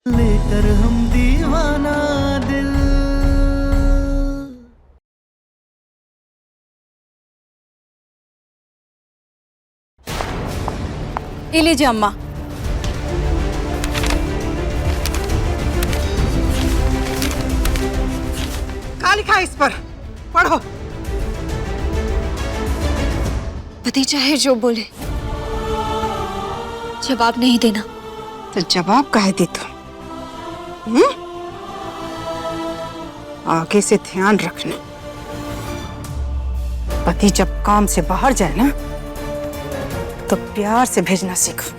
लेकर हम दीवाना दिल। ये लीजिए अम्मा। क्या लिखा है इस पर? पढ़ो। पति चाहे जो बोले, जवाब नहीं देना। तो जवाब काहे दी तुम? आगे से ध्यान रखना, पति जब काम से बाहर जाए ना तो प्यार से भेजना सीखो।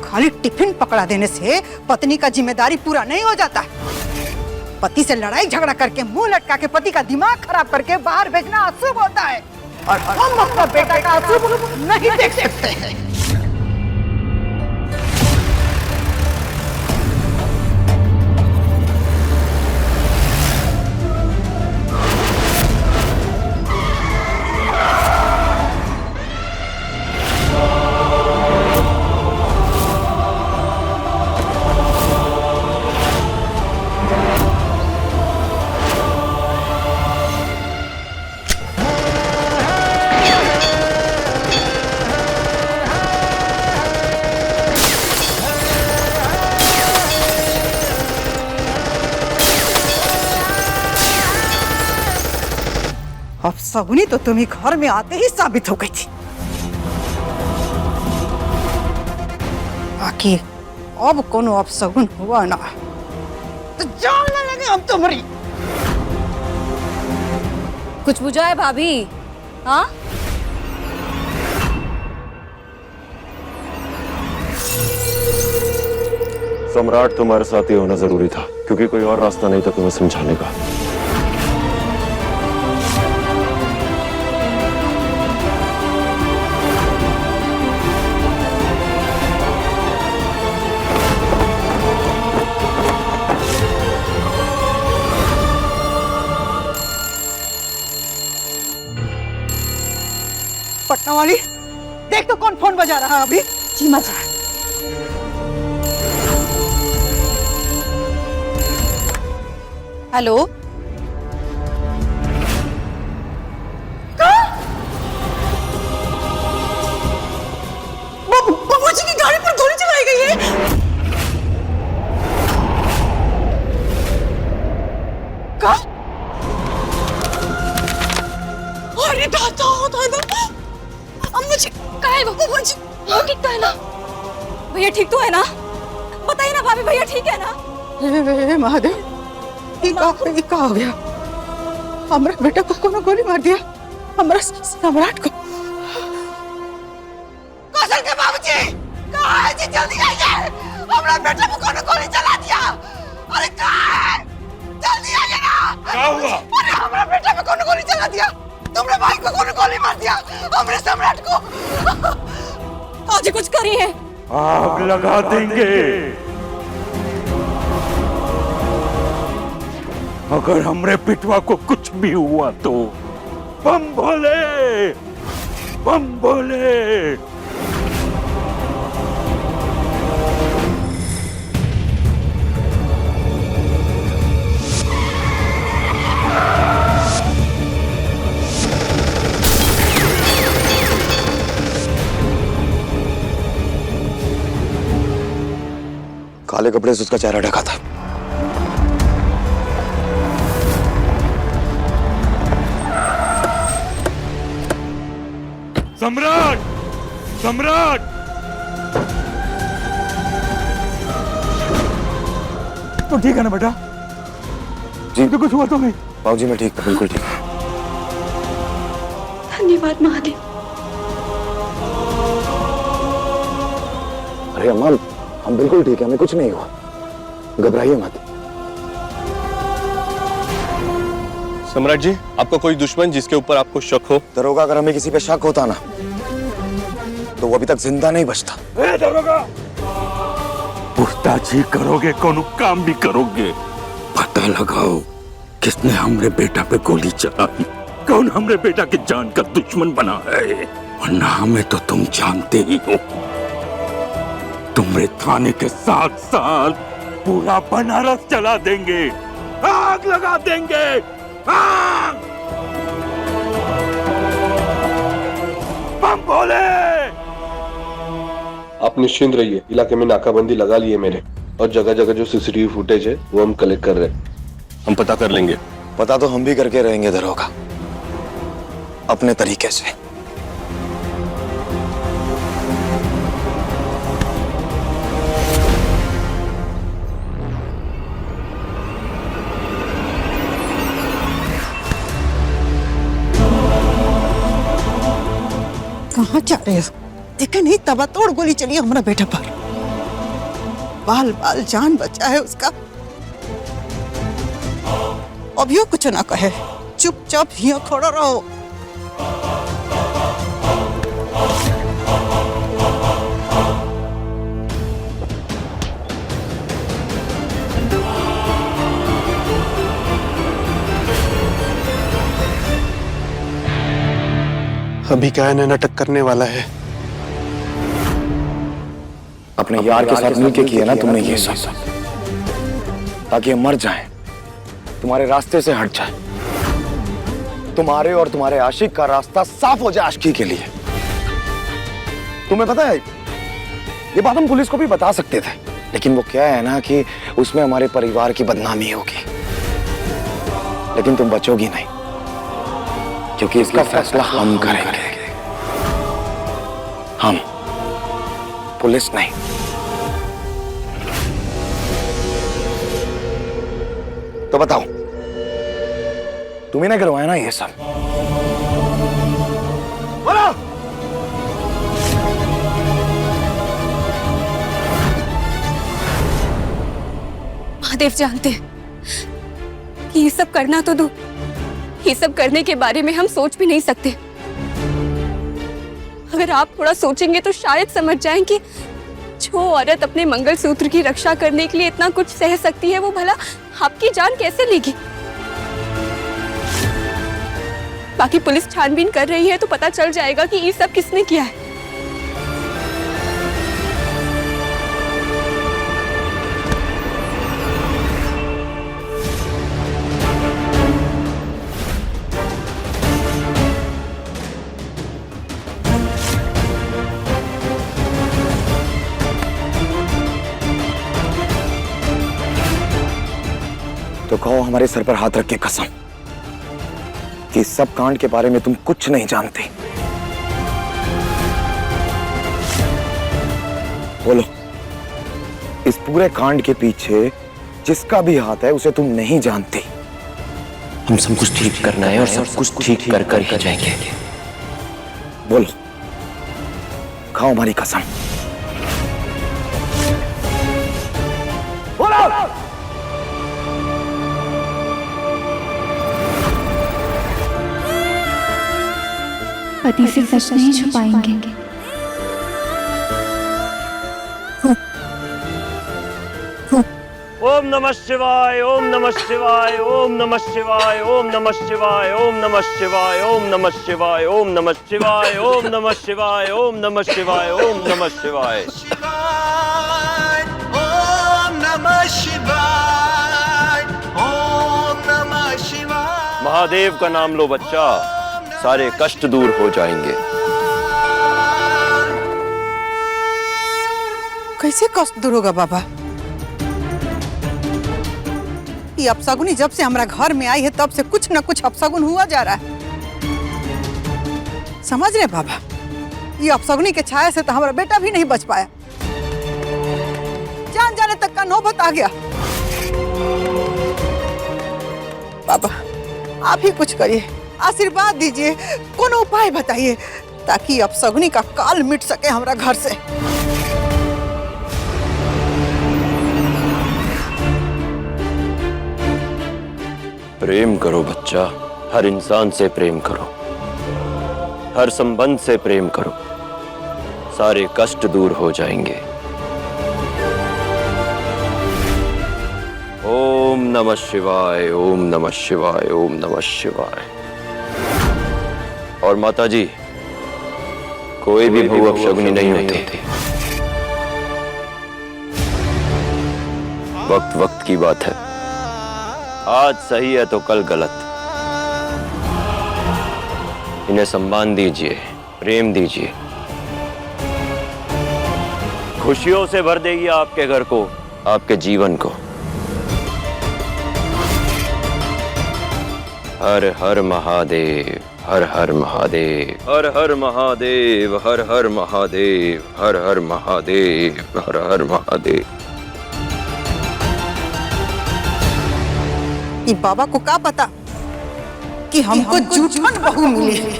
खाली टिफिन पकड़ा देने से पत्नी का जिम्मेदारी पूरा नहीं हो जाता। पति से लड़ाई झगड़ा करके मुंह लटका के पति का दिमाग खराब करके बाहर भेजना अशुभ होता है और हम अपना बेटा का अशुभ नहीं देख सकते हैं। अपशगुनी तो तुम्ही घर में आते ही साबित हो गई थी। बाकी अब कोनो अपशगुन हुआ ना तो जान ना लगे हम तुम्हारी। कुछ बुझा है भाभी? हाँ, सम्राट तुम्हारे साथ ही होना जरूरी था, क्योंकि कोई और रास्ता नहीं था तुम्हें समझाने का। पटना वाली, देख तो कौन फोन बजा रहा है अभी। जी माँ जी। हेलो, बाबूजी की गाड़ी पर गोली चलाई गई है। क्या? अरे दादा दादा, अम्मा जी कहाँ है वो? मुझे वो ठीक तो है ना? भैया ठीक तो है ना? बताइए ना भाभी, भैया ठीक है ना? हे महादेव, ये का हो गया? हमारा बेटा को कोनो गोली मार दिया, हमारा सम्राट को। कौशल के बाबूजी, कहाँ है जी? जल्दी आइए, हमारा बेटा को कोनो गोली चला दिया। अरे कहाँ है? जल्दी आइए ना। क्या हुआ? अरे हमारा बेटा को कोनो गोली चला दिया, तुमने भाई को कोनो गोली मार दिया, हमारे सम्राट को। आज कुछ करिए। आग लगा देंगे। अगर हमरे पिटवा को कुछ भी हुआ तो बम भोले, बम भोले। काले कपड़े से उसका चेहरा ढका था। सम्राट, सम्राट, तो ठीक है ना बेटा? जी तो कुछ हुआ तो नहीं? बाबूजी मैं ठीक हूँ, बिल्कुल ठीक हूँ। धन्यवाद महादेव। अरे अम्मा, हम बिल्कुल ठीक है, हमें कुछ नहीं हुआ, घबराइए मत। सम्राट जी, आपका कोई दुश्मन जिसके ऊपर आपको शक हो? दरोगा, अगर हमें किसी पे शक होता ना तो वो अभी तक जिंदा नहीं बचता। दरोगा, पूछताछ करोगे, कौन काम भी करोगे, पता लगाओ किसने हमरे बेटा पे गोली चलाई, कौन हमरे बेटा के जान का दुश्मन बना है। वरना हमें तो तुम जानते ही हो, तुम्हारे थाने के साथ साथ पूरा बनारस जला देंगे, आग लगा देंगे, आग! बम बोले! आप निश्चिंत रहिए, इलाके में नाकाबंदी लगा ली है मेरे, और जगह जगह जो सीसीटीवी फुटेज है वो हम कलेक्ट कर रहे हैं। हम पता कर लेंगे। पता तो हम भी करके रहेंगे दरोगा, अपने तरीके से। कहाँ जा रहे हो? देखे नहीं तबा तोड़ गोली चली हमारा बेटा पर। बाल बाल जान बचा है उसका। अब यो कुछ ना कहे, चुपचाप यहाँ खड़ा रहो। अभी क्या है, नाटक करने वाला है। अपने यार के साथ मिलके किया ना तुमने ये सब, ताकि हम मर जाएं, तुम्हारे रास्ते से हट जाए, तुम्हारे और तुम्हारे आशिक का रास्ता साफ हो जाए आशिकी के लिए। तुम्हें पता है, ये बात हम पुलिस को भी बता सकते थे, लेकिन वो क्या है ना कि उसमें हमारे परिवार की बदनामी होगी। लेकिन तुम बचोगी नहीं, क्योंकि इसका फैसला हम करेंगे। हम, पुलिस नहीं। तो बताओ, तुम्हें ना करवाया ना ये सब? बोलो। महादेव जानते हैं कि ये सब करना तो दो, ये सब करने के बारे में हम सोच भी नहीं सकते। अगर आप थोड़ा सोचेंगे तो शायद समझ जाएं कि जो औरत अपने मंगलसूत्र की रक्षा करने के लिए इतना कुछ सह सकती है, वो भला आपकी जान कैसे लेगी। बाकी पुलिस छानबीन कर रही है तो पता चल जाएगा कि ये सब किसने किया है। तो कहो हमारे सर पर हाथ रख के कसम कि इस सब कांड के बारे में तुम कुछ नहीं जानते। बोलो, इस पूरे कांड के पीछे जिसका भी हाथ है उसे तुम नहीं जानती। हम सब कुछ ठीक करना है और सब कुछ ठीक कर ही जाएंगे। बोलो, खाओ हमारी कसम। बोलो। पति से सच नहीं छुपाएंगे। ओम नमः शिवाय, ओम नमः शिवाय, ओम नमः शिवाय, ओम नमः शिवाय, ओम नमः शिवाय, ओम नमः शिवाय, ओम नमः शिवाय, ओम नमः शिवाय, ओम नमः शिवाय, ओम नमः शिवाय, ओम नमः शिवाय, ओम नमः शिवाय। महादेव का नाम लो बच्चा, सारे कष्ट दूर हो जाएंगे। कैसे कष्ट दूर होगा बाबा? ये अपशगुनी जब से हमारा घर में आई है तब से कुछ न कुछ अपशगुन हुआ जा रहा है। समझ रहे बाबा, ये अपशगुनी के छाया से तो हमारा बेटा भी नहीं बच पाया। जान जाने तक का नौबत आ गया। बाबा आप ही कुछ करिए, आशीर्वाद दीजिए, कोनो उपाय बताइए ताकि अपशगुनी का काल मिट सके हमारा घर से। प्रेम करो बच्चा, हर इंसान से प्रेम करो, हर संबंध से प्रेम करो, सारे कष्ट दूर हो जाएंगे। ओम नमः शिवाय, ओम नमः शिवाय, ओम नमः शिवाय। और माता जी, कोई भी बहु अपशगुनी नहीं होते, वक्त वक्त की बात है। आज सही है तो कल गलत। इन्हें सम्मान दीजिए, प्रेम दीजिए, खुशियों से भर देगी आपके घर को, आपके जीवन को। हर हर महादेव, हर हर महादेव, हर हर महादेव, हर हर महादेव, हर हर महादेव, हर हर महादेव। ये बाबा को क्या पता कि हमको जूठन बहू मिली है।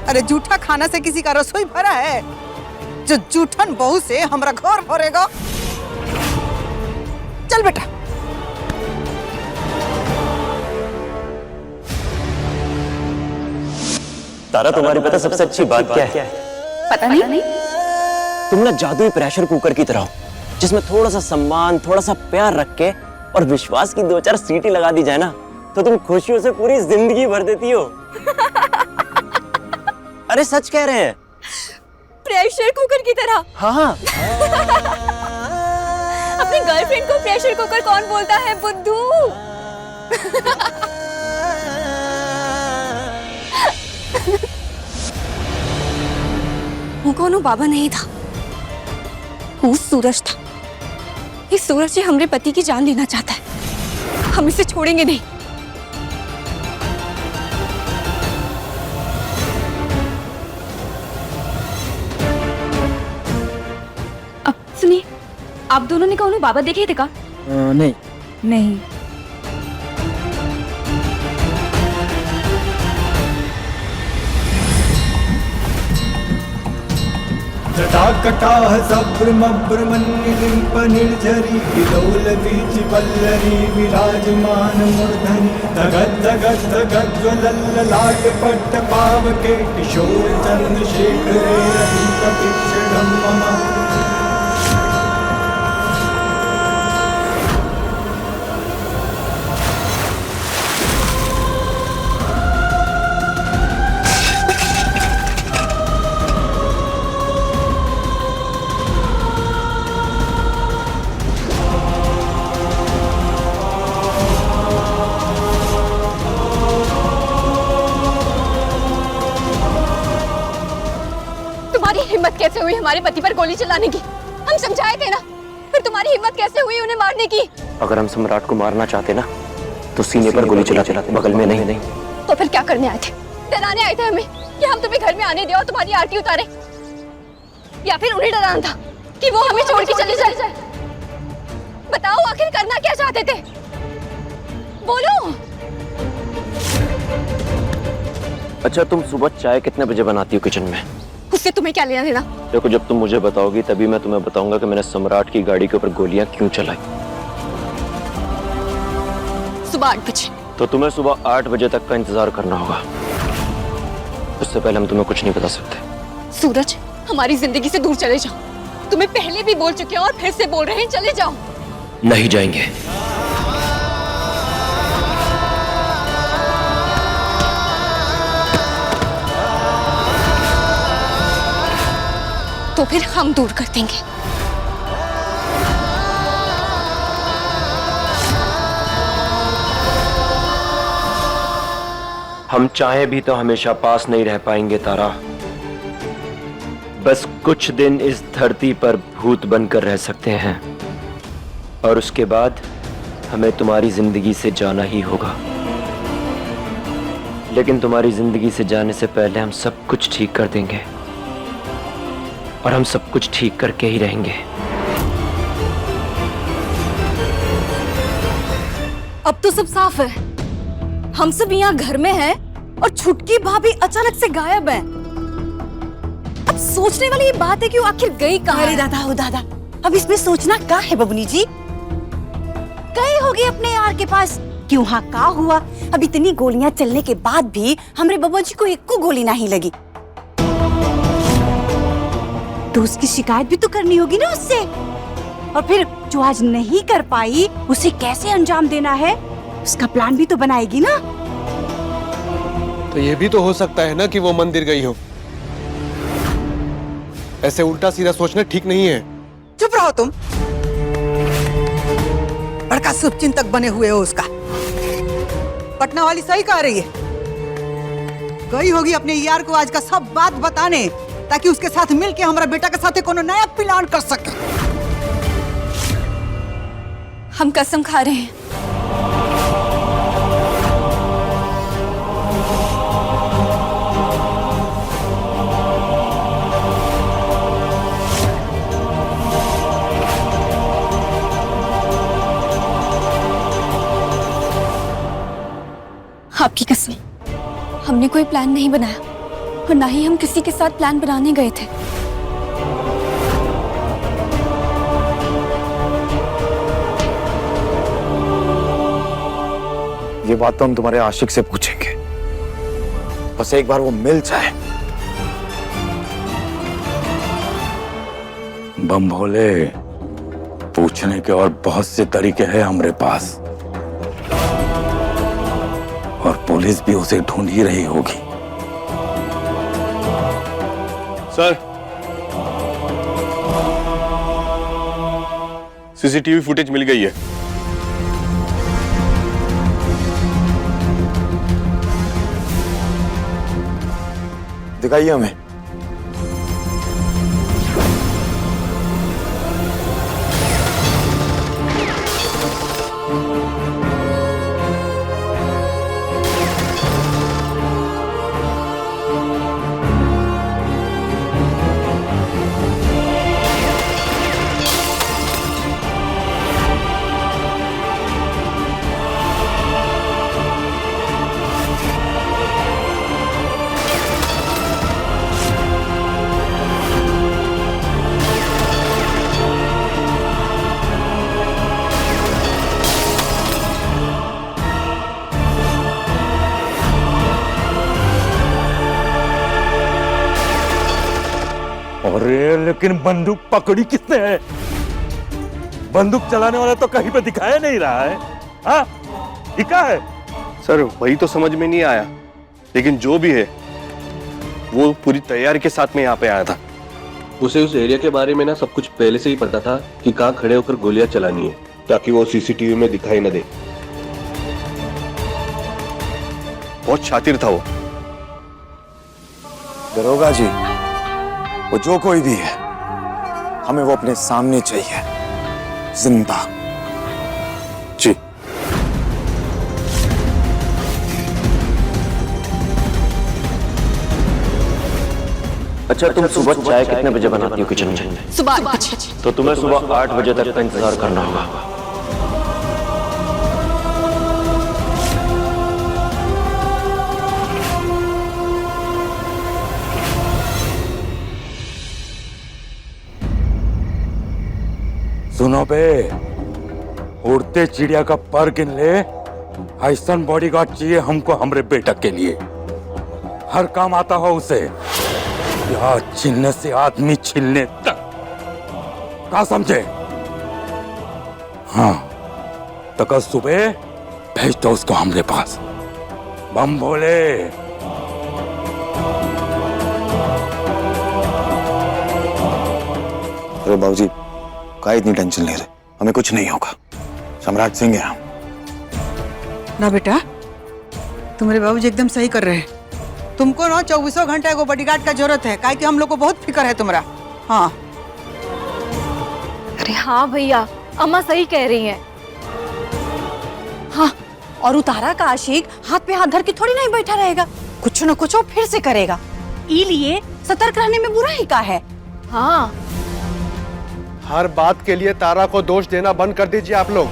अरे जूठा खाना से किसी का रसोई भरा है जो जूठन बहू से हमरा घर भरेगा। चल बेटा। तारा, तुम्हारी पता सबसे अच्छी बात क्या है? पता नहीं। तुम ना जादुई प्रेशर कुकर की तरह हो, जिसमें थोड़ा सा सम्मान, थोड़ा सा प्यार रख के और विश्वास की 2-4 सीटी लगा दी जाए ना, तो तुम खुशियों से पूरी जिंदगी भर देती हो। अरे सच कह रहे हैं। प्रेशर कुकर की तरह। हाँ। अपनी गर्लफ्रेंड को प्रेशर कुकर कौन बोलता है बुद्धू? वो कौन बाबा नहीं था, वो सूरज था। इस सूरज से हमरे पति की जान लेना चाहता है। हम इसे छोड़ेंगे नहीं। अब सुनिए, आप दोनों ने कौन बाबा देखे थे का? नहीं। नहीं। जटाकटाह सभ्रमभ्रमन्निलिम्प निर्झरी विलोलवीचि वल्लरी विराजमान मूर्धनि धगद्धगद्धगज्ज्वलल्ललाट पट्टपावके किशोर चन्द्रशेखरे रविकपिक्षणं मम। हिम्मत कैसे हुई हमारे पति पर गोली चलाने की? हम समझाए थे ना, फिर तुम्हारी हिम्मत कैसे हुई उन्हें मारने की? अगर हम सम्राट को मारना चाहते ना, तो सीने पर गोली चलाते, बगल में नहीं। तो फिर क्या करने आए थे? डराने आए थे हमें कि हम तुम्हें घर में आने दे और तुम्हारी आरती उतारे, या फिर उन्हें डराना था कि वो हमें छोड़ के चले जाए? बताओ आखिर करना क्या चाहते थे? बोलो। अच्छा, तुम सुबह चाय कितने बजे बनाती हो किचन में? उससे तुम्हें क्या लेना देना? देखो, जब तुम मुझे बताओगी तभी मैं तुम्हें बताऊंगा कि मैंने सम्राट की गाड़ी के ऊपर गोलियां क्यों चलाई। सुबह 8 बजे। तो तुम्हें सुबह 8 बजे तक का इंतजार करना होगा। उससे पहले हम तुम्हें कुछ नहीं बता सकते। सूरज, हमारी जिंदगी से दूर चले जाओ। तुम्हें पहले भी बोल चुके हैं और फिर से बोल रहे हैं, चले जाओ। नहीं जाएंगे। तो फिर हम दूर कर देंगे। हम चाहे भी तो हमेशा पास नहीं रह पाएंगे तारा। बस कुछ दिन इस धरती पर भूत बनकर रह सकते हैं, और उसके बाद हमें तुम्हारी जिंदगी से जाना ही होगा। लेकिन तुम्हारी जिंदगी से जाने से पहले हम सब कुछ ठीक कर देंगे, और हम सब कुछ ठीक करके ही रहेंगे। अब तो सब साफ है। हम सब यहाँ घर में हैं और छुटकी भाभी अचानक से गायब है। अब सोचने वाली ये बात है कि वो आखिर गई कहाँ? अरे दादा हो दादा, अब इसमें सोचना क्या है बबनी जी? गई होगी अपने यार के पास। क्यों हाँ, का हुआ? अब इतनी गोलियां चलने के बाद भी हमरे बब्बा जी को एक को गोली नहीं लगी, तो उसकी शिकायत भी तो करनी होगी ना उससे। और फिर जो आज नहीं कर पाई उसे कैसे अंजाम देना है, उसका प्लान भी तो बनाएगी ना। तो ये भी तो हो सकता है ना कि वो मंदिर गई हो। ऐसे उल्टा सीधा सोचना ठीक नहीं है। चुप रहो तुम? बड़का शुभचिंतक बने हुए हो उसका। पटना वाली सही कह रही है, गई होगी अपने यार को आज का सब बात बताने, ताकि उसके साथ मिलके हमारा बेटा के साथ कोनो नया प्लान कर सके। हम कसम खा रहे हैं। आपकी कसम, हमने कोई प्लान नहीं बनाया और ना ही हम किसी के साथ प्लान बनाने गए थे। ये बात तो हम तुम्हारे आशिक से पूछेंगे, बस एक बार वो मिल जाए। बम भोले, पूछने के और बहुत से तरीके हैं हमारे पास, और पुलिस भी उसे ढूंढ ही रही होगी। सर, सीसीटीवी फुटेज मिल गई है। दिखाइए हमें। अरे लेकिन बंदूक पकड़ी किसने है? बंदूक चलाने वाला तो कहीं पे दिखाया नहीं रहा है। हाँ, क्या है? सर, वही तो समझ में नहीं आया, लेकिन जो भी है वो पूरी तैयारी के साथ में यहाँ पे आया था। उसे उस एरिया के बारे में ना सब कुछ पहले से ही पता था कि कहाँ खड़े होकर गोलियां चलानी है, ताकि वो सीसीटीवी में दिखाई न दे। बहुत शातिर था वो। दरोगा जी, वो जो कोई भी है, हमें वो अपने सामने चाहिए, जिंदा। जी। अच्छा, तुम सुबह चाय कितने बजे बनाती हो किचन में? सुबह 8 बजे। तो तुम्हें सुबह 8 बजे तक का इंतजार करना होगा। सुनो बे, उड़ते चिड़िया का पर गिन ले। ऐसा बॉडीगार्ड चाहिए हमको, हमरे बेटा के लिए। हर काम आता हो उसे, प्यार छीनने से आदमी छीनने तक। क्या समझे? हाँ, तो कल सुबह भेज दो उसको हमरे पास। बम भोले। अरे बाबूजी, का इतनी टेंशन ले रहे? हमें कुछ नहीं होगा। सम्राट सिंह है हम। ना बेटा, तुम्हारे बाबूजी एकदम सही कर रहे हैं। तुमको ना 24 घंटे को बॉडीगार्ड का जरूरत है, काहे कि हम लोग को बहुत फिक्र है तुम्हारा। हाँ। अरे हाँ भैया, अम्मा सही कह रही हैं। हाँ, और उतारा का आशिक हाथ पे हाथ धर के थोड़ी नहीं बैठा रहेगा, कुछ न कुछ वो फिर से करेगा। इसीलिए सतर्क रहने में बुरा ही का है। हाँ, हर बात के लिए तारा को दोष देना बंद कर दीजिए आप लोग।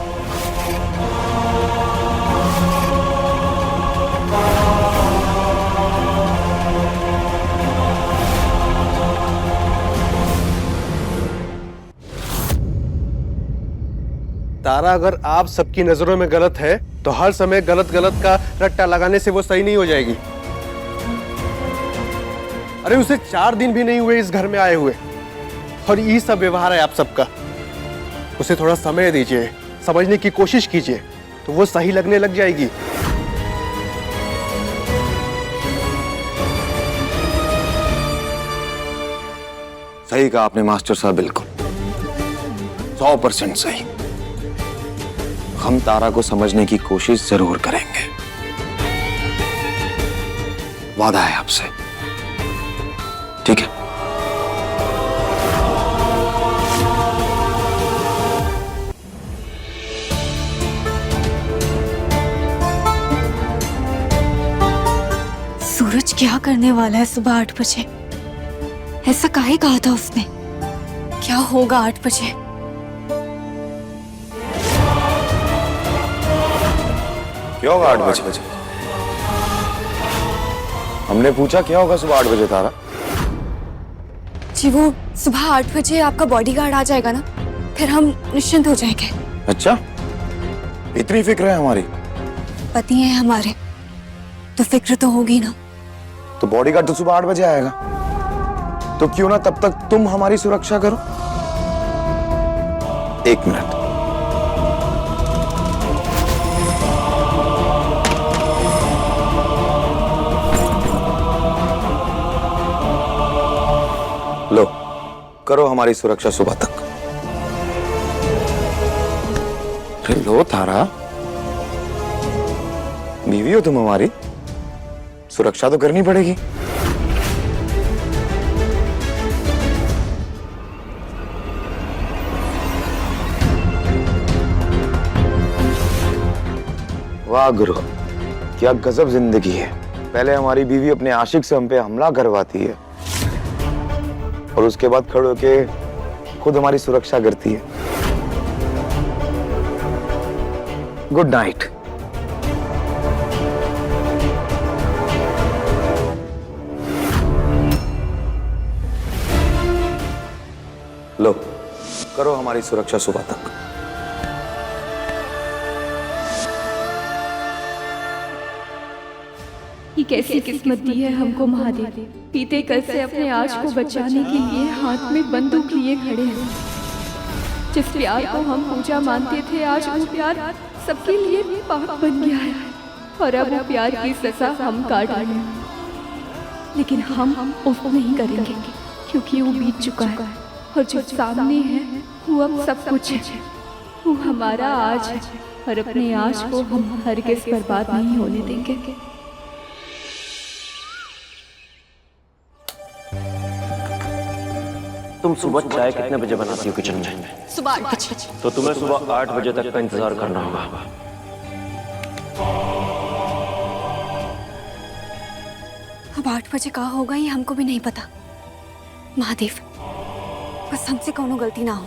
तारा अगर आप सबकी नजरों में गलत है, तो हर समय गलत गलत का रट्टा लगाने से वो सही नहीं हो जाएगी। अरे उसे 4 दिन भी नहीं हुए इस घर में आए हुए, और ये सब व्यवहार है आप सबका। उसे थोड़ा समय दीजिए, समझने की कोशिश कीजिए, तो वो सही लगने लग जाएगी। सही कहा आपने मास्टर साहब, बिल्कुल। 100% सही। हम तारा को समझने की कोशिश जरूर करेंगे, वादा है आपसे, ठीक है? सूरज क्या करने वाला है सुबह 8 बजे? ऐसा काहे कहा था उसने? क्या होगा 8 बजे? क्या होगा 8 बजे? हमने पूछा क्या होगा सुबह 8 बजे तारा? जी वो सुबह 8 बजे आपका बॉडीगार्ड आ जाएगा ना, फिर हम निश्चिंत हो जाएंगे। अच्छा, इतनी फिक्र है हमारी? पति हैं हमारे, तो फिक्र तो होगी ना। तो बॉडीगार्ड तो सुबह 8 बजे आएगा, तो क्यों ना तब तक तुम हमारी सुरक्षा करो? 1 मिनट। लो, करो हमारी सुरक्षा सुबह तक। अरे लो तारा, बीवी हो तुम हमारी, सुरक्षा तो करनी पड़ेगी। वाह गुरु, क्या गजब जिंदगी है। पहले हमारी बीवी अपने आशिक से हम पे हमला करवाती है और उसके बाद खड़े होके खुद हमारी सुरक्षा करती है। Good night. लो, करो हमारी सुरक्षा सुबह तक। ये कैसी किस्मत दी है हमको महादेव। बीते कल से अपने आज को बचाने के लिए हाथ में बंदूक लिए खड़े हैं। जिस प्यार को हम पूजा मानते थे, आज वो प्यार सबके लिए पाप बन गया है और अब वो प्यार की सजा हम काट रहे हैं। लेकिन हम उसको नहीं करेंगे क्योंकि वो बीत चुका है और जो सामने है वो अब सब कुछ है। वो हमारा आज है और अपने आज को हम हरगिज़ बर्बाद नहीं होने देंगे। तुम सुबह चाय कितने बजे बनाती हो किचन में? सुबह 8 बजे। तो तुम्हें सुबह 8 बजे तक का इंतजार करना होगा। अब 8 बजे कहाँ होगा ये हमको भी नहीं पता। महादेव, बस हमसे कोनो गलती ना हो।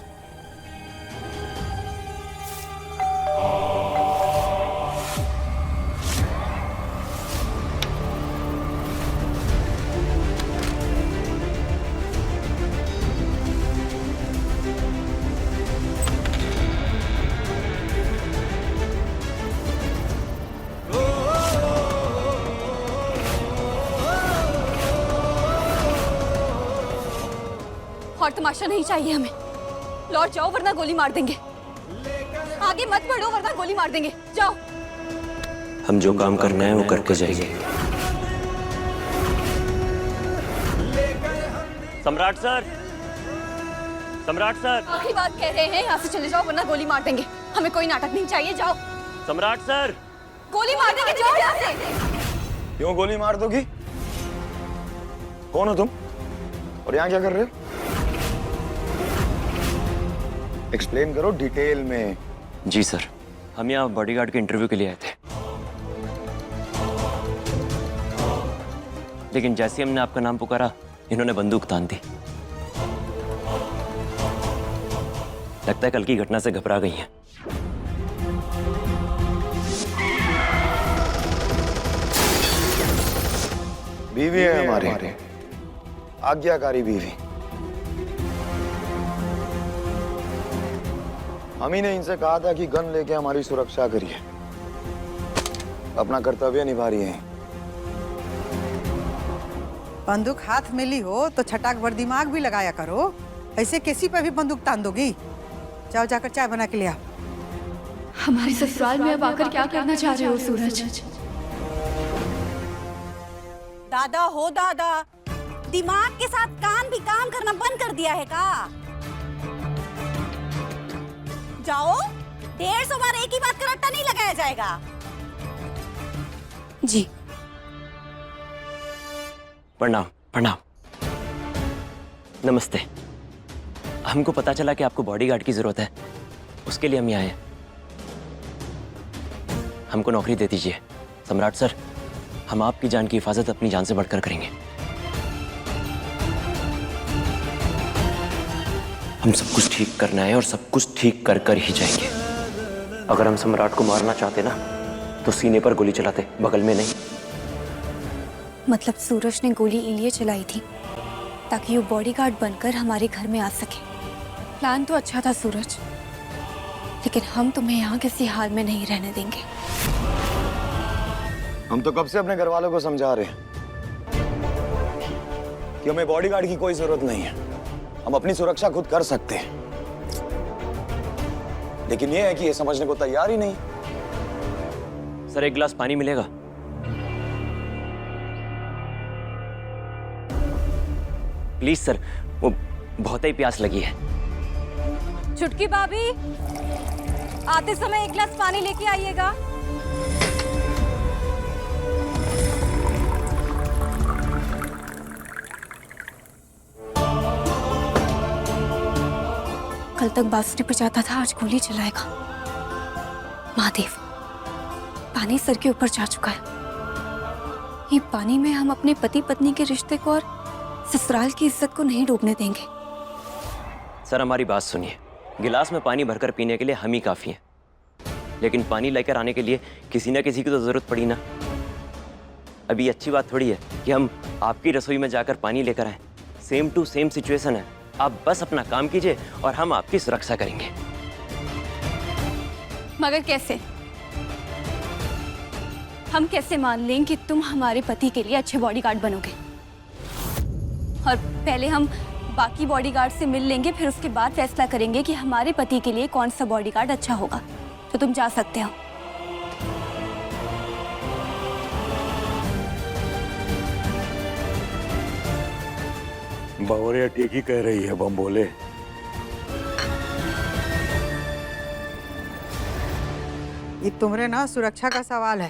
और तमाशा नहीं चाहिए हमें। लौट जाओ वरना गोली मार देंगे। आगे मत बढ़ो वरना गोली मार देंगे। जाओ। हम जो काम करना है वो करके जाएंगे। सम्राट सर, सम्राट सर, आखिरी बात कह रहे हैं, यहाँ से चले जाओ वरना गोली मार देंगे। हमें कोई नाटक नहीं चाहिए। जाओ। सम्राट सर, गोली मार देंगे। जाओ यहाँ से। क्यों गोली मार दोगी? कौन हो तुम और यहाँ क्या कर रहे हो? एक्सप्लेन करो डिटेल में। जी सर, हम यहाँ बॉडीगार्ड के इंटरव्यू के लिए आए थे, लेकिन जैसे हमने आपका नाम पुकारा इन्होंने बंदूक तान दी। लगता है कल की घटना से घबरा गई हैं। बीवी है हमारी, आज्ञाकारी बीवी। हम ही ने इनसे कहा था कि गन लेके हमारी सुरक्षा करिए। अपना कर्तव्य निभा रही है। बंदूक हाथ में ली हो तो छटाक भर दिमाग भी लगाया करो। ऐसे किसी पे भी बंदूक तान दोगी? जाओ जाकर चाय बना के ले आओ। हमारे ससुराल में अब आकर क्या करना चाह रहे हो सूरज? दादा हो दादा, दिमाग के साथ कान भी काम करना बंद कर दिया है का? जाओ, 150 बार एक ही बात का रट्टा नहीं लगाया जाएगा। जी। प्रणाम प्रणाम। नमस्ते। हमको पता चला कि आपको बॉडीगार्ड की जरूरत है, उसके लिए हम यहाँ आए हैं। हमको नौकरी दे दीजिए। सम्राट सर, हम आपकी जान की हिफाजत अपनी जान से बढ़कर करेंगे। हम सब कुछ ठीक करना है और सब कुछ ठीक कर कर ही जाएंगे। अगर हम सम्राट को मारना चाहते ना तो सीने पर गोली चलाते, बगल में नहीं। मतलब सूरज ने गोली इलिए चलाई थी ताकि वो बॉडीगार्ड बनकर हमारे घर में आ सके। प्लान तो अच्छा था सूरज, लेकिन हम तुम्हें यहाँ किसी हाल में नहीं रहने देंगे। हम तो कब से अपने घर वालों को समझा रहे हैं कि हमें बॉडीगार्ड की कोई जरूरत नहीं है, हम अपनी सुरक्षा खुद कर सकते हैं। लेकिन यह है कि ये समझने को तैयार ही नहीं। सर, एक गिलास पानी मिलेगा? प्लीज सर, वो बहुत ही प्यास लगी है। छुटकी भाभी, आते समय एक गिलास पानी लेके आइएगा। कल तक बांसुरी बजाता था, आज गोली चलाएगा। महादेव, पानी सर के ऊपर जा चुका है। ये पानी में हम अपने पति पत्नी के रिश्ते को और ससुराल की इज्जत को नहीं डूबने देंगे। सर, हमारी बात सुनिए। गिलास में पानी भरकर पीने के लिए हम ही काफी हैं, लेकिन पानी लेकर आने के लिए किसी न किसी की तो जरूरत पड़ी ना। अभी अच्छी बात थोड़ी है कि हम आपकी रसोई में जाकर पानी लेकर आए। सेम टू सेम सिचुएशन है। आप बस अपना काम कीजिए और हम आपकी सुरक्षा करेंगे। मगर कैसे? हम कैसे मान लें कि तुम हमारे पति के लिए अच्छे बॉडीगार्ड बनोगे? और पहले हम बाकी बॉडीगार्ड से मिल लेंगे, फिर उसके बाद फैसला करेंगे कि हमारे पति के लिए कौन सा बॉडीगार्ड अच्छा होगा। तो तुम जा सकते हो। बहुरिया ठीक ही कह रही है बम बोले। ये तुम्हारे ना सुरक्षा का सवाल है,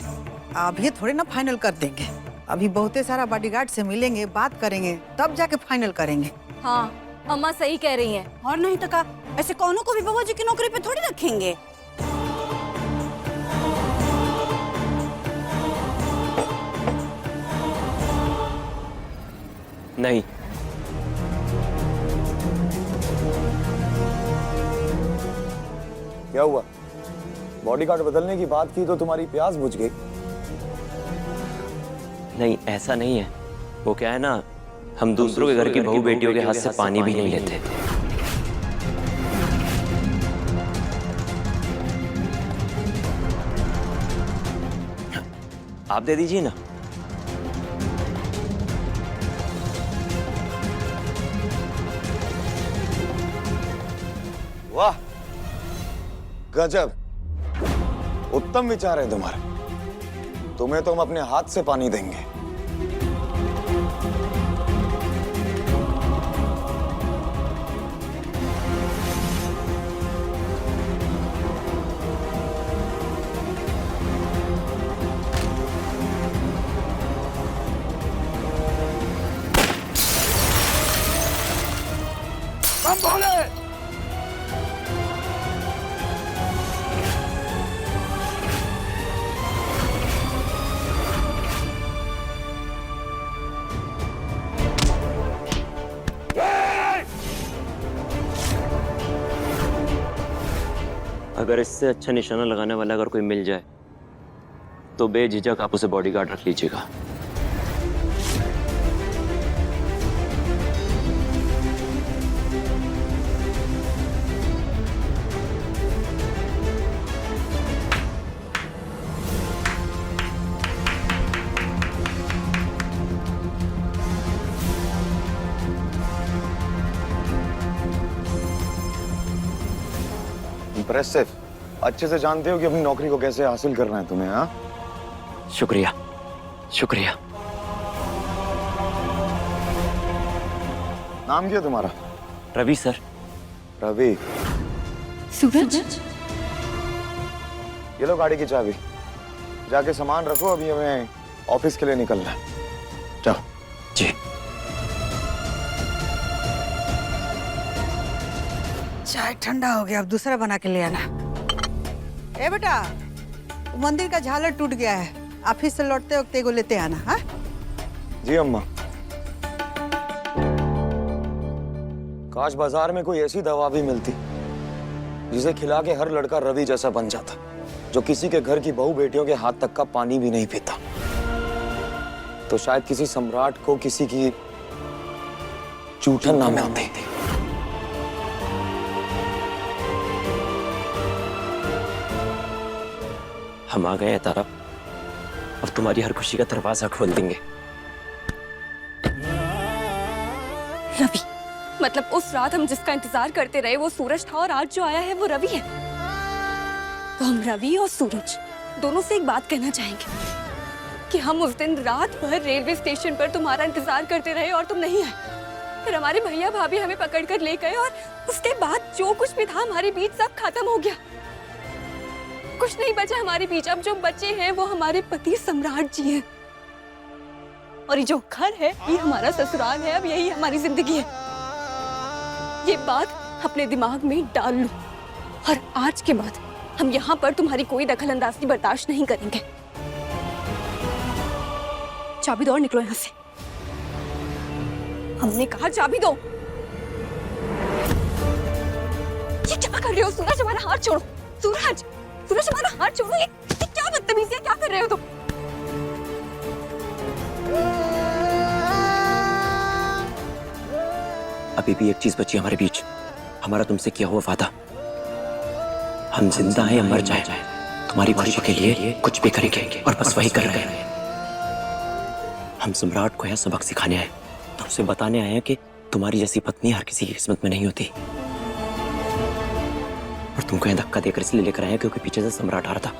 आप ये थोड़े ना फाइनल कर देंगे। अभी बहुते सारा बॉडीगार्ड से मिलेंगे, बात करेंगे, तब जाके फाइनल करेंगे। हाँ, अम्मा सही कह रही हैं। और नहीं तो का, ऐसे कौनों को भी बबुआ जी की नौकरी पे थोड़ी रखेंगे। नहीं, क्या हुआ? बॉडीगार्ड बदलने की बात की तो तुम्हारी प्यास बुझ गई। नहीं, ऐसा नहीं है। वो क्या है ना, हम दूसरों के घर की बहू बेटियों के हाथ से पानी भी नहीं लेते। आप दे दीजिए ना। वाह, गजब, उत्तम विचार है तुम्हारे। तुम्हें तो हम अपने हाथ से पानी देंगे। बम बोले। अगर इससे अच्छा निशाना लगाने वाला अगर कोई मिल जाए तो बेझिझक आप उसे बॉडीगार्ड रख लीजिएगा। इम्प्रेसिव। अच्छे से जानते हो कि अपनी नौकरी को कैसे हासिल करना है तुम्हें। हाँ, शुक्रिया शुक्रिया। नाम क्या है तुम्हारा? रवि सर। रवि, सूरज, ये लो गाड़ी की चाबी, जाके सामान रखो, अभी हमें ऑफिस के लिए निकलना है। जाओ। जी। चाय ठंडा हो गया, अब दूसरा बना के ले आना। ए बेटा, मंदिर का झालर टूट गया है, ऑफिस से लौटते वक्त एगो लेते आना। हाँ जी अम्मा। काश बाजार में कोई ऐसी दवा भी मिलती जिसे खिला के हर लड़का रवि जैसा बन जाता, जो किसी के घर की बहू बेटियों के हाथ तक का पानी भी नहीं पीता। तो शायद किसी सम्राट को किसी की चूठन ना मिलती। हम आ गए हैं तारा, अब तुम्हारी हर खुशी का दरवाजा खोल देंगे। रवि, मतलब उस रात हम जिसका इंतजार करते रहे वो सूरज था, और आज जो आया है वो रवि है। तो हम रवि और सूरज दोनों से एक बात कहना चाहेंगे कि हम उस दिन रात भर रेलवे स्टेशन पर तुम्हारा इंतजार करते रहे और तुम नहीं आए। फिर हमारे भैया भाभी हमें पकड़ कर ले गए, और उसके बाद जो कुछ भी था हमारे बीच सब खत्म हो गया। कुछ नहीं बचा हमारे बीच। अब जो बचे हैं वो हमारे पति सम्राट जी हैं, और ये जो घर है ये हमारा ससुराल है। अब यही हमारी जिंदगी है। ये बात अपने दिमाग में डाल लो, और आज के बाद हम यहाँ पर तुम्हारी कोई दखलंदाजी बर्दाश्त नहीं करेंगे। चाबी दो और निकलो यहाँ से। हमने कहा चाबी दो। ये क्या कर रहे हो सूरज? हमारा हाथ छोड़ो। सूरज, सूरज हमारा हाथ छोड़ो। ये क्या बदतमीजी है, क्या कर रहे हो तुम? अभी भी एक चीज बची हमारे बीच, हमारा तुमसे किया हुआ वादा। हम जिंदा हैं या मर जाए, तुम्हारी खुशी के लिए कुछ भी करेंगे, और बस वही कर रहे हैं। हम सम्राट को यह सबक सिखाने आए, तुमसे बताने आए हैं कि तुम्हारी जैसी पत्नी हर किसी की किस्मत में नहीं होती। और तुमको यह धक्का देकर इसलिए लेकर आए हैं क्योंकि पीछे से सम्राट आ रहा था।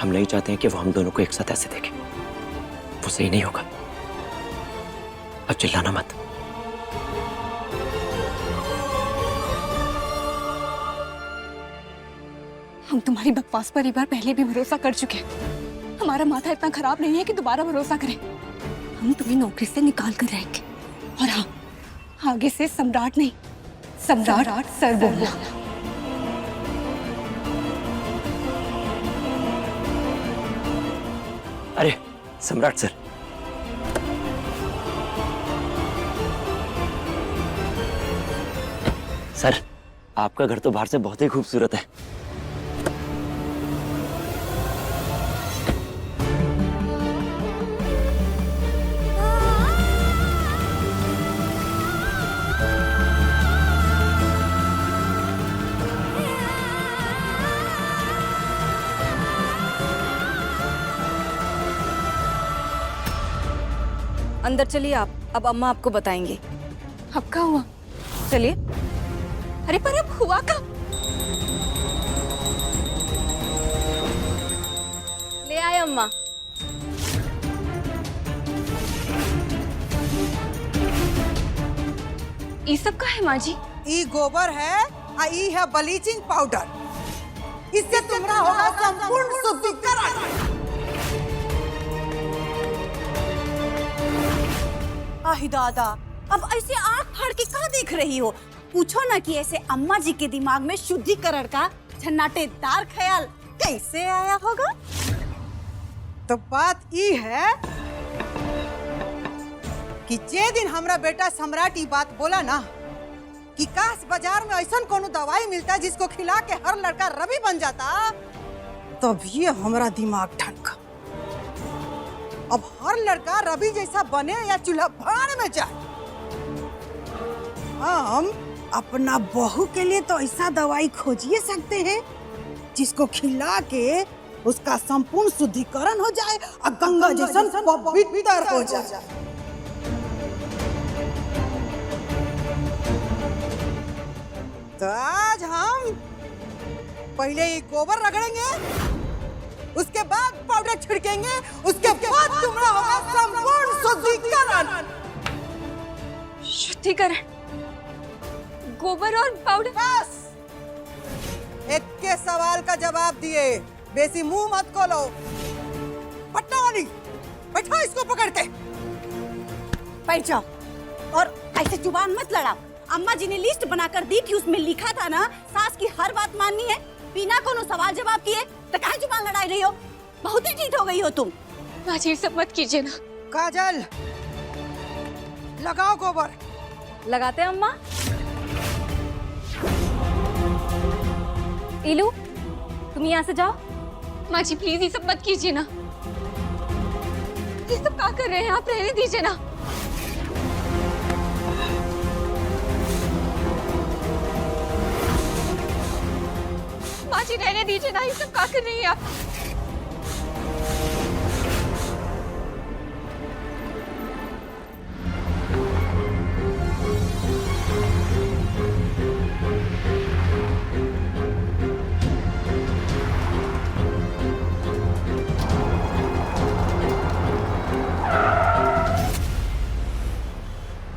हम नहीं चाहते हैं कि वो हम दोनों को एक साथ ऐसे देखे, वो सही नहीं होगा। अब चिल्लाना मत। हम तुम्हारी बकवास पर एक बार पहले भी भरोसा कर चुके हैं। हमारा माथा इतना खराब नहीं है कि दोबारा भरोसा करें। हम तुम्हें नौकरी से निकाल कर रहेंगे, और हाँ, आगे से सम्राट नहीं, सम्राट सर बोलना। अरे सम्राट सर, सर आपका घर तो बाहर से बहुत ही खूबसूरत है। अंदर चलिए आप, अब अम्मा आपको बताएंगी। अब क्या हुआ? चलिए। अरे पर अब हुआ क्या? ले आए अम्मा। ये सब का है माँ जी? ई गोबर है और ई है ब्लीचिंग पाउडर। इससे तुम्हारा होगा संपूर्ण शुद्धिकरण। आही दादा, अब ऐसे आँख फाड़ के कहाँ देख रही हो? पूछो ना कि ऐसे अम्मा जी के दिमाग में शुद्धिकरण का झन्नाटेदार ख्याल कैसे आया होगा? तो बात ई है कि जे दिन हमरा बेटा सम्राट ई बात बोला ना कि काश बाजार में ऐसा कोनो दवाई मिलता जिसको खिला के हर लड़का रवि बन जाता, तब ये हमरा दिमाग ठनका। अब हर लड़का रवि जैसा बने या चूल्हा भाड़ में जाए। हम अपना बहू के लिए तो ऐसा दवाई खोजिए सकते हैं जिसको खिला के उसका संपूर्ण शुद्धिकरण हो जाए और गंगा जैसा पवित्र हो जाए। तो आज हम पहले ये गोबर रगड़ेंगे, उसके बाद पाउडर छिड़केंगे, उसके बाद तुम्हारा होगा संपूर्ण शुद्धिकरण। शुद्धिकरण? गोबर और पाउडर? बस एक के सवाल का जवाब दिए, बेसी मुंह मत खोलो। पट्टा वाली बैठा इसको पकड़ के। बैठ जाओ और ऐसे जुबान मत लड़ाओ। अम्मा जी ने लिस्ट बनाकर दी थी, उसमें लिखा था ना सास की हर बात माननी है। बिना कोनो सवाल जवाब किए तो काहे जुबान लड़ाई रही हो? बहुत ही ठीक हो गई हो तुम। माँ जी सब मत कीजिए ना। काजल लगाओ गोबर। लगाते हैं अम्मा। इलू तुम यहाँ से जाओ। माँ जी प्लीज ये सब मत कीजिए ना। ये सब क्या कर रहे हैं आप? रहने दीजिए ना। माँ जी रहने दीजिए ना। ये सब क्या कर रही हैं आप?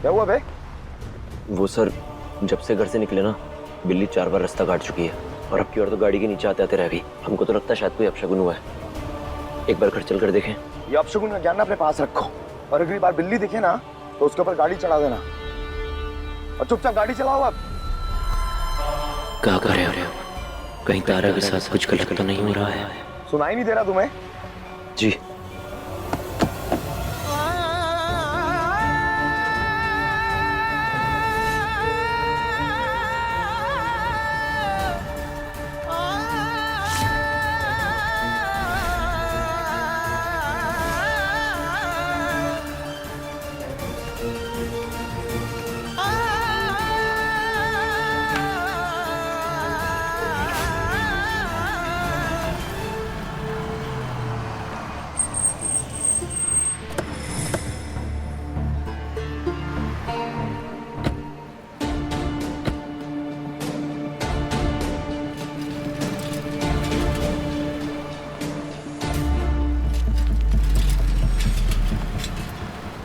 क्या हुआ बे? वो सर, जब से घर से निकले ना, बिल्ली 4 बार रास्ता काट चुकी है और अब की ओर तो गाड़ी के नीचे आते आते रह गई। हमको तो लगता है शायद कोई अपशगुन हुआ है। एक बार घर चल कर देखें। ये अपशगुन का ज्ञान ना अपने पास रखो, और अगली बार बिल्ली दिखे ना तो उसके ऊपर गाड़ी चढ़ा देना और चुपचाप गाड़ी चलाओ। अब क्या कर रहे हो? कहीं तारा के साथ कुछ गलत तो नहीं हो रहा है? सुनाई नहीं दे रहा तुम्हें? जी।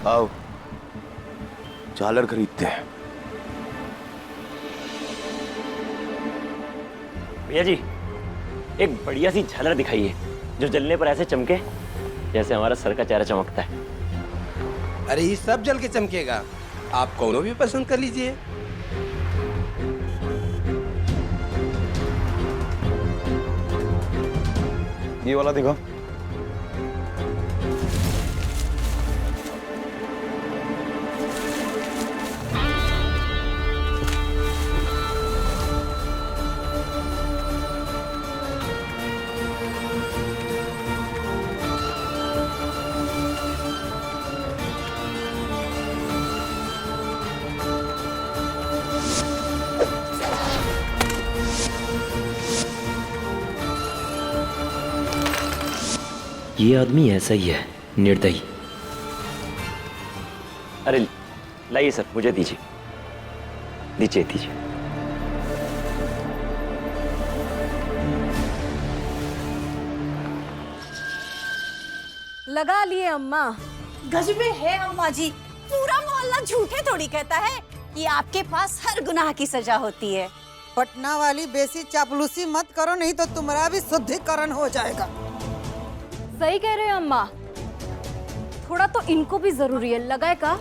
आओ झालर खरीदते हैं। भैया जी, एक बढ़िया सी झालर दिखाइए जो जलने पर ऐसे चमके जैसे हमारा सर का चेहरा चमकता है। अरे ये सब जल के चमकेगा, आप कौनो भी पसंद कर लीजिए। ये वाला देखो। ये आदमी ऐसा ही है, निर्दयी। अरे लाइए सर, मुझे दीजिए दीजिए दीजिए। लगा लिए अम्मा। गजबे है अम्मा जी, पूरा मोहल्ला झूठे थोड़ी कहता है कि आपके पास हर गुनाह की सजा होती है। पटना वाली बेसी चापलूसी मत करो, नहीं तो तुम्हारा भी शुद्धिकरण हो जाएगा। सही कह रहे हो अम्मा, थोड़ा तो इनको भी जरूरी है। लगाए का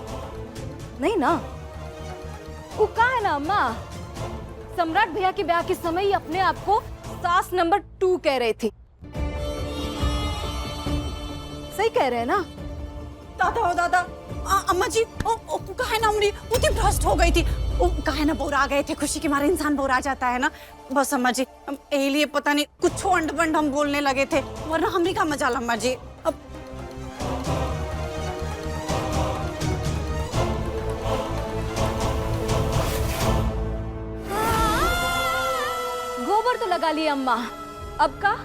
नहीं ना? वो कहा है ना अम्मा, सम्राट भैया के ब्याह के समय ही अपने आप को सास नंबर 2 कह रहे थे। सही कह रहे हैं ना? दादा ओ दादा, अम्मा जी ओ कहा ना उमरी उतनी भ्रष्ट हो गई थी। ओ कहा ना बोरा आ गए थे, खुशी के मारे इंसान बोरा जाता है ना। बस अम्मा जी यही लिए पता नहीं कुछ अंड बंड हम बोलने लगे थे, वरना हमरी का मजाल अम्मा जी। अब गोबर तो लगा लिए अम्मा, अब का?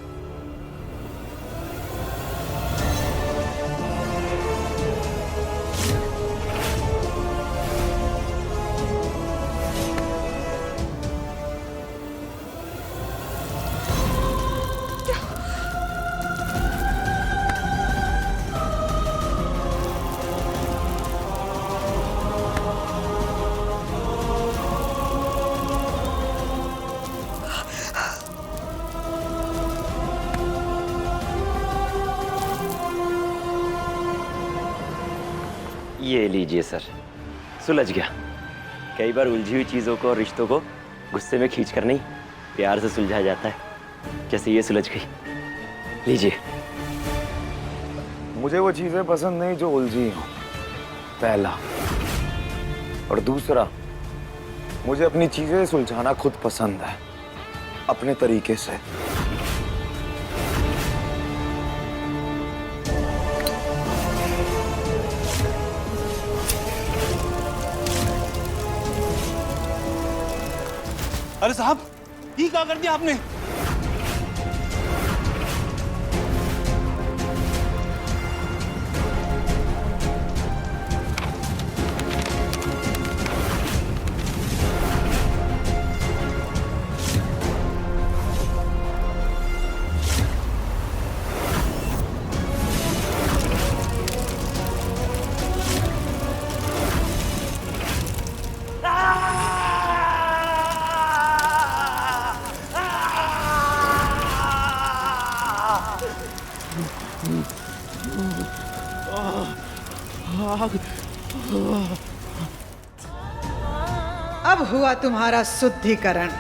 ये लीजिए सर, सुलझ गया। कई बार उलझी हुई चीज़ों को और रिश्तों को गुस्से में खींच कर नहीं, प्यार से सुलझाया जाता है। जैसे ये सुलझ गई, लीजिए। मुझे वो चीजें पसंद नहीं जो उलझी हों, पहला। और दूसरा, मुझे अपनी चीजें सुलझाना खुद पसंद है, अपने तरीके से। अरे साहब, ये क्या कर दिया आपने? अब हुआ तुम्हारा शुद्धिकरण।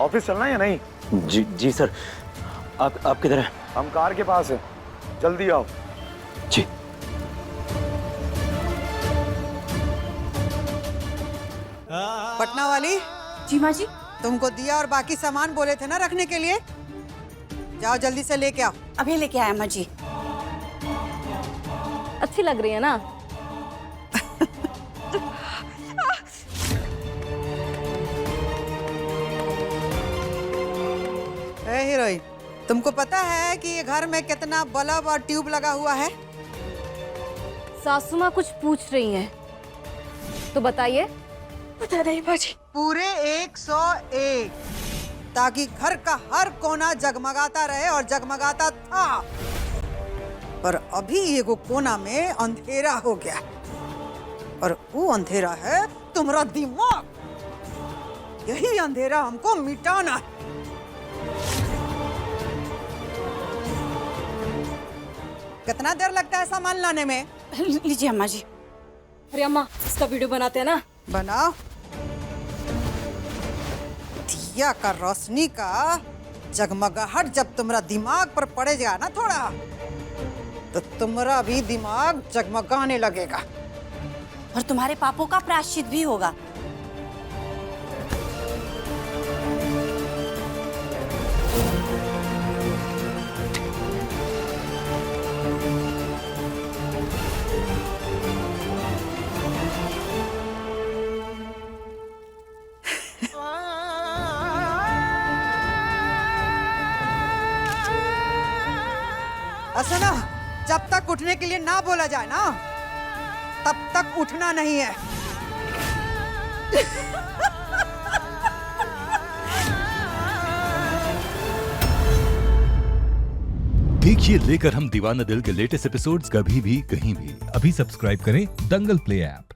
ऑफिस चलना है या नहीं? जी जी सर। आप किधर हैं? हम कार के पास हैं, जल्दी आओ। जी। पटना वाली। जी माँ जी। तुमको दिया और बाकी सामान बोले थे ना रखने के लिए, जाओ जल्दी से लेके आओ। अभी लेके आया अम्मा जी। अच्छी लग रही है ना? हीरोइन, तुमको पता है कि ये घर में कितना बल्ब और ट्यूब लगा हुआ है? सासू माँ कुछ पूछ रही हैं, तो बताइए। पता नहीं बाजी। पूरे 101, ताकि घर का हर कोना जगमगाता रहे, और जगमगाता था। पर अभी एगो कोना में अंधेरा हो गया, और वो अंधेरा है तुम्हारा दिमाग। यही अंधेरा हमको मिटाना है। कितना देर लगता है सामान लाने में? लीजिए अम्मा जी। अरे अम्मा, इसका वीडियो बनाते हैं ना? बनाओ। दिया का रोशनी का जगमगाहट जब तुम्हारा दिमाग पर पड़ेगा ना थोड़ा, तो तुम्हारा भी दिमाग जगमगाने लगेगा, और तुम्हारे पापों का प्रायश्चित भी होगा। सुनो, जब तक उठने के लिए ना बोला जाए ना, तब तक उठना नहीं है। देखिए लेकर हम दीवाना दिल के लेटेस्ट एपिसोड्स कभी भी कहीं भी। अभी सब्सक्राइब करें दंगल प्ले ऐप।